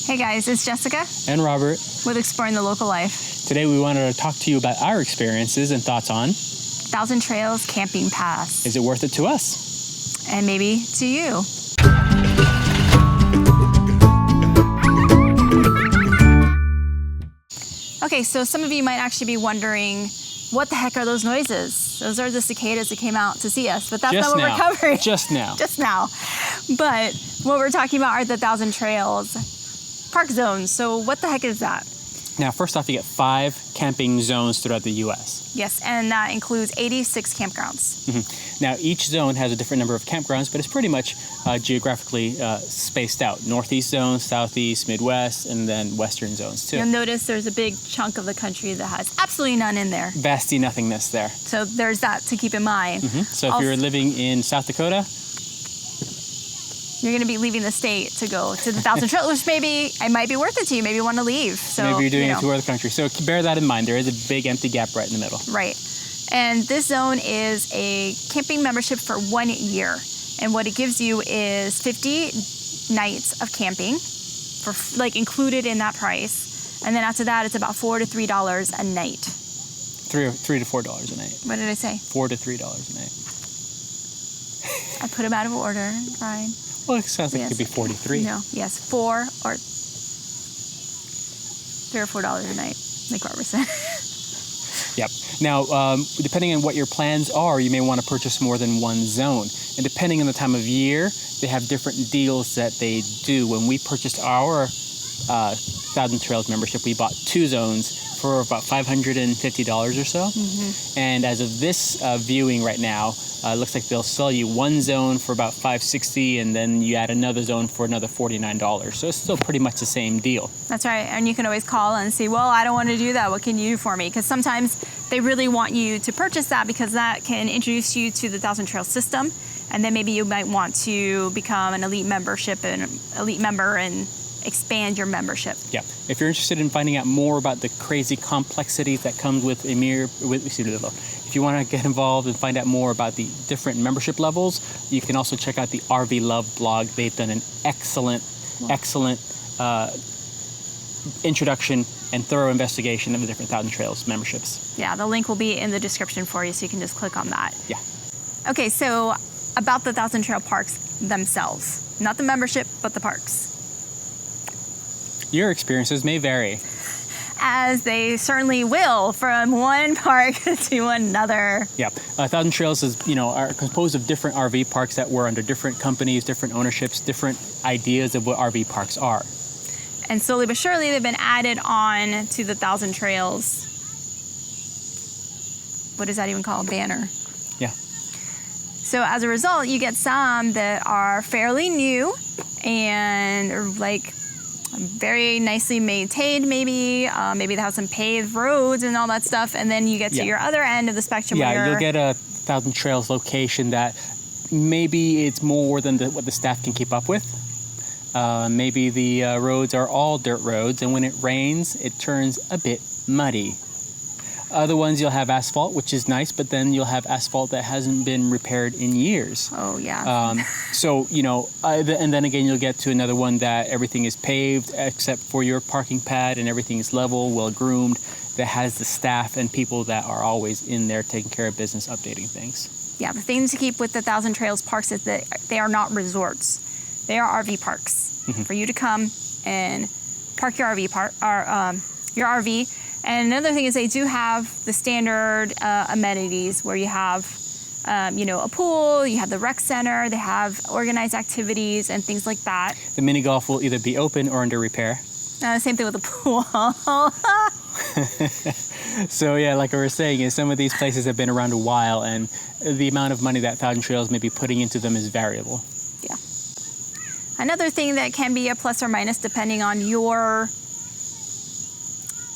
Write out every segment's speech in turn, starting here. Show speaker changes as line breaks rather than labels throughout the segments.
Hey guys, it's Jessica
and Robert
with Exploring the Local Life.
Today we wanted to talk to you about our experiences and thoughts on
Thousand Trails Camping Pass.
is it worth it to us?
And maybe to you. Okay, so some of you might actually be wondering, what the heck are those noises? Those are the cicadas that came out to see us, but that's not what we're covering.
Just now.
Just now. But what we're talking about are the Thousand Trails park zones. So what the heck is that?
Now, first off, you get 5 camping zones throughout the U.S.
Yes, and that includes 86 campgrounds.
Mm-hmm. Now, each zone has a different number of campgrounds, but it's pretty much geographically spaced out. Northeast zone, Southeast, Midwest, and then Western zones too.
You'll notice there's a big chunk of the country that has absolutely none in there.
Vasty nothingness there.
So there's that to keep in mind.
Mm-hmm. So if you're living in South Dakota,
you're going to be leaving the state to go to the Thousand Trails, which maybe it might be worth it to you. Maybe you want to leave. So
maybe you're doing a tour of the country. So bear that in mind. There is a big empty gap right in the middle.
Right. And this zone is a camping membership for 1 year. And what it gives you is 50 nights of camping for included in that price. And then after that, it's about $4 to $3 a night.
$3 to $4 a night.
What did I say?
$4 to $3 a night.
I put them out of order, Brian.
Well, it sounds like it could be 43.
No, yes, $3 or $4 a night, like Robert said.
Yep. Now, depending on what your plans are, you may want to purchase more than one zone. And depending on the time of year, they have different deals that they do. When we purchased our Thousand Trails membership, we bought 2 zones for about $550 or so. Mm-hmm. And as of this viewing right now, it looks like they'll sell you one zone for about $560, and then you add another zone for another $49. So it's still pretty much the same deal.
That's right. And you can always call and say, well, I don't want to do that. What can you do for me? Because sometimes they really want you to purchase that because that can introduce you to the Thousand Trails system. And then maybe you might want to become an elite member and expand your membership.
Yeah. If you're interested in finding out more about the crazy complexities that comes with if you want to get involved and find out more about the different membership levels, you can also check out the RV Love blog. They've done an excellent introduction and thorough investigation of the different Thousand Trails memberships.
Yeah, the link will be in the description for you, so you can just click on that.
Yeah.
Okay, so about the Thousand Trail parks themselves. Not the membership, but the parks.
Your experiences may vary.
As they certainly will from one park to another.
Yeah, Thousand Trails are composed of different RV parks that were under different companies, different ownerships, different ideas of what RV parks are.
And slowly but surely, they've been added on to the Thousand Trails. What is that even called? Banner.
Yeah.
So as a result, you get some that are fairly new and are very nicely maintained, maybe they have some paved roads and all that stuff, and then you get to your other end of the spectrum.
Yeah, you'll get a Thousand Trails location that maybe it's more than what the staff can keep up with. Maybe the roads are all dirt roads, and when it rains, it turns a bit muddy. Other ones you'll have asphalt, which is nice, but then you'll have asphalt that hasn't been repaired in years.
Oh, yeah.
And then again, you'll get to another one that everything is paved except for your parking pad, and everything is level, well-groomed, that has the staff and people that are always in there taking care of business, updating things.
Yeah, the thing to keep with the Thousand Trails parks is that they are not resorts. They are RV parks for you to come and park your RV. And another thing is they do have the standard amenities where you have, a pool, you have the rec center, they have organized activities and things like that.
The mini golf will either be open or under repair.
Same thing with the pool.
So yeah, like I was saying, is some of these places have been around a while, and the amount of money that Thousand Trails may be putting into them is variable.
Yeah. Another thing that can be a plus or minus depending on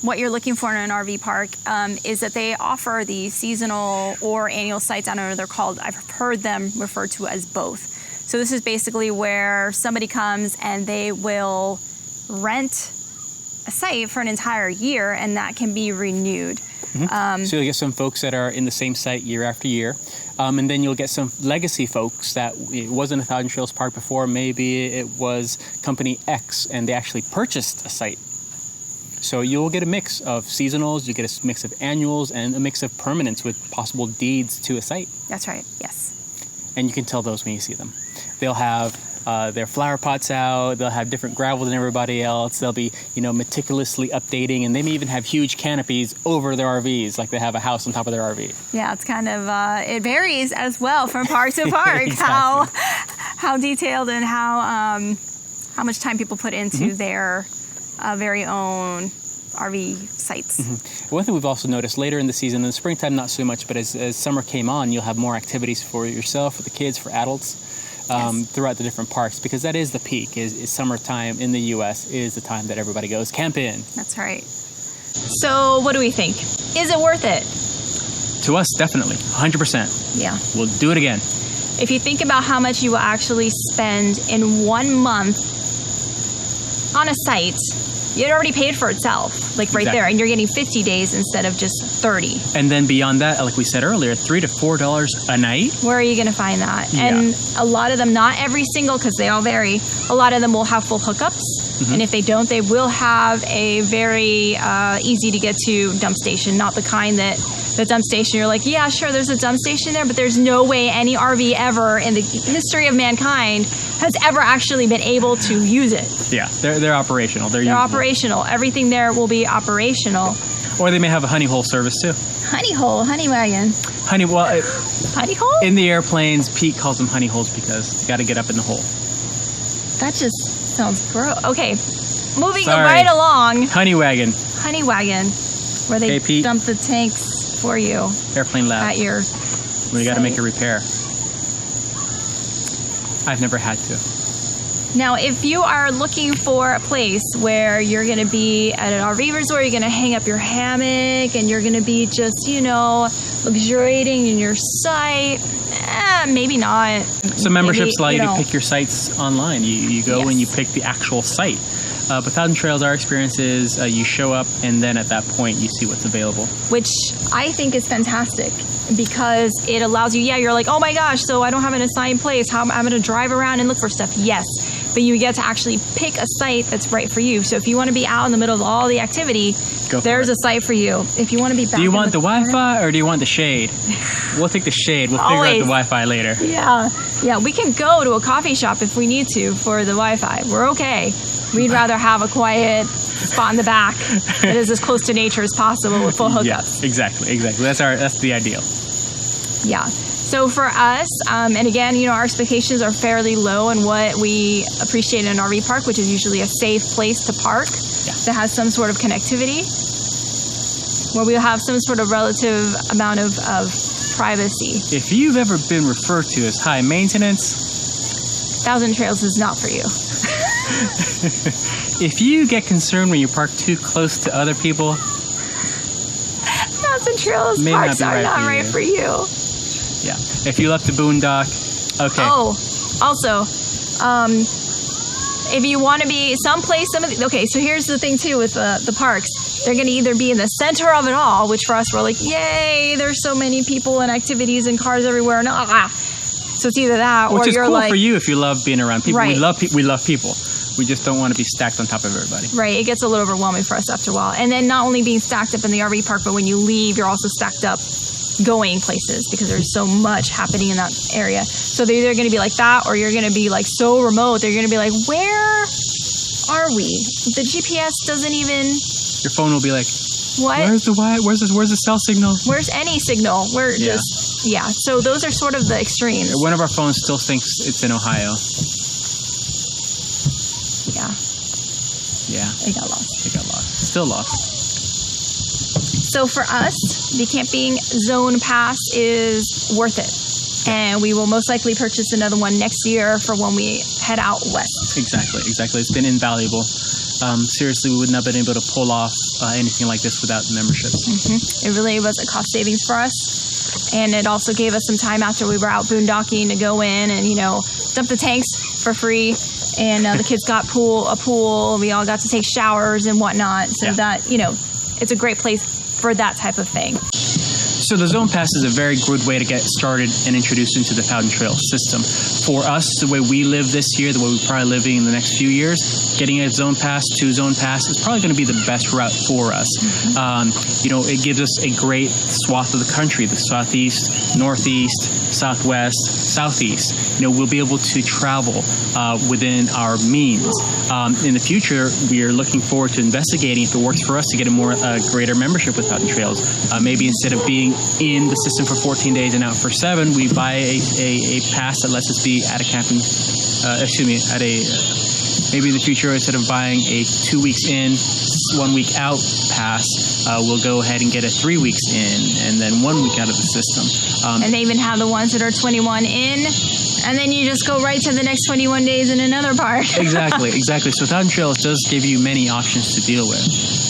what you're looking for in an RV park is that they offer the seasonal or annual sites. I don't know what they're called. I've heard them referred to as both. So this is basically where somebody comes and they will rent a site for an entire year, and that can be renewed.
So you'll get some folks that are in the same site year after year. And then you'll get some legacy folks that it wasn't a Thousand Trails Park before. Maybe it was Company X and they actually purchased a site. So you'll get a mix of seasonals, you get a mix of annuals, and a mix of permanents with possible deeds to a site.
That's right, yes.
And you can tell those when you see them. They'll have their flower pots out, they'll have different gravel than everybody else, they'll be, meticulously updating, and they may even have huge canopies over their RVs, like they have a house on top of their RV.
Yeah, it's kind of, it varies as well from park to park,
Exactly.
how detailed and how much time people put into their very own RV sites.
One thing we've also noticed later in the season, in the springtime not so much, but as summer came on, you'll have more activities for yourself, for the kids, for adults. Throughout the different parks, because that is the peak, is summertime in the U.S. is the time that everybody goes camping.
That's right. So what do we think? Is it worth it?
To us, definitely, 100%.
Yeah.
We'll do it again.
If you think about how much you will actually spend in 1 month on a site, it already paid for itself, like right there, and you're getting 50 days instead of just 30.
And then beyond that, like we said earlier, $3 to $4 a night.
Where are you going to find that?
Yeah.
And a lot of them, not every single, because they all vary, a lot of them will have full hookups. And if they don't, they will have a very easy to get to dump station, not the kind that the dump station, you're like, yeah, sure, there's a dump station there, but there's no way any RV ever in the history of mankind has ever actually been able to use it.
Yeah, they're operational. They're
operational. Everything there will be operational.
Or they may have a honey hole service too.
Honey hole, honey wagon.
Honey hole?
In
the airplanes, Pete calls them honey holes because you got to get up in the hole.
That just sounds gross. Okay, moving right along.
Honey wagon.
Honey wagon, where they dump the tanks for you.
Airplane lab.
At your
We got to make a repair. I've never had to.
Now, if you are looking for a place where you're going to be at an RV resort, you're going to hang up your hammock, and you're going to be just, luxuriating in your site, maybe not.
Some memberships allow you to pick your sites online. You go and you pick the actual site. But Thousand Trails, our experience is you show up, and then at that point, you see what's available.
Which I think is fantastic, because it allows you, you're like, oh my gosh, so I don't have an assigned place. How I'm going to drive around and look for stuff. Yes. But you get to actually pick a site that's right for you. So if you want to be out in the middle of all the activity, there's a site for you. If you want to be back
Do you want the Wi-Fi or do you want the shade? We'll take the shade. We'll figure out the Wi-Fi later.
Yeah. We can go to a coffee shop if we need to for the Wi-Fi. We're okay. We'd rather have a quiet spot in the back that is as close to nature as possible with full hookups.
Yeah, exactly. That's the ideal.
Yeah. So for us, and again, our expectations are fairly low in what we appreciate in an RV park, which is usually a safe place to park that has some sort of connectivity, where we have some sort of relative amount of privacy.
If you've ever been referred to as high maintenance,
Thousand Trails is not for you.
If you get concerned when you park too close to other people,
Thousand Trails parks are not right for you.
Yeah. If you love to boondock, okay.
Oh, also, if you want to be someplace, okay, so here's the thing too with the parks. They're going to either be in the center of it all, which for us, we're like, yay, there's so many people and activities and cars everywhere. So it's either that,
which
or
is
you're
cool
like,
for you if you love being around people.
Right.
We love people. We just don't want to be stacked on top of everybody.
Right. It gets a little overwhelming for us after a while. And then not only being stacked up in the RV park, but when you leave, you're also stacked up going places because there's so much happening in that area. So they're either going to be like that, or you're going to be like so remote. They're going to be like, where are we? The GPS doesn't even.
Your phone will be like,
what?
Where's the cell signal?
Where's any signal? We're just So those are sort of the extremes.
One of our phones still thinks it's in Ohio. Yeah.
It got lost.
Still lost.
So for us, the camping zone pass is worth it. And we will most likely purchase another one next year for when we head out west.
Exactly. It's been invaluable. Seriously, we would not have been able to pull off anything like this without the membership.
It really was a cost savings for us. And it also gave us some time after we were out boondocking to go in and, dump the tanks for free. And the kids got a pool. We all got to take showers and whatnot. So that, it's a great place for that type of thing.
So the Zone Pass is a very good way to get started and introduced into the Powder Trail system. For us, the way we live this year, the way we're probably living in the next few years, getting a Zone Pass to Zone Pass is probably going to be the best route for us. It gives us a great swath of the country, the southeast, northeast, southwest, southeast. We'll be able to travel within our means. In the future, we are looking forward to investigating if it works for us to get a greater membership with Powder Trails. Maybe instead of being in the system for 14 days and out for 7, we buy a pass that lets us be at a camping, maybe in the future, instead of buying a 2 weeks in, 1 week out pass, we'll go ahead and get a 3 weeks in and then 1 week out of the system.
And they even have the ones that are 21 in, and then you just go right to the next 21 days in another park.
Exactly. So Powder Trails does give you many options to deal with,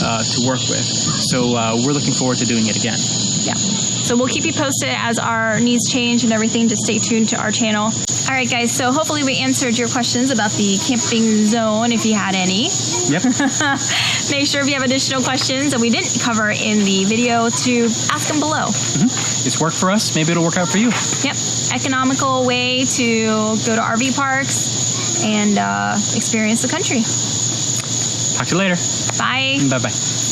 to work with. So we're looking forward to doing it again.
Yeah. So we'll keep you posted as our needs change and everything. Just stay tuned to our channel. All right, guys. So hopefully we answered your questions about the camping zone, if you had any.
Yep.
Make sure if you have additional questions that we didn't cover in the video to ask them below.
It's worked for us. Maybe it'll work out for you.
Yep. Economical way to go to RV parks and experience the country.
Talk to you later.
Bye.
Bye-bye.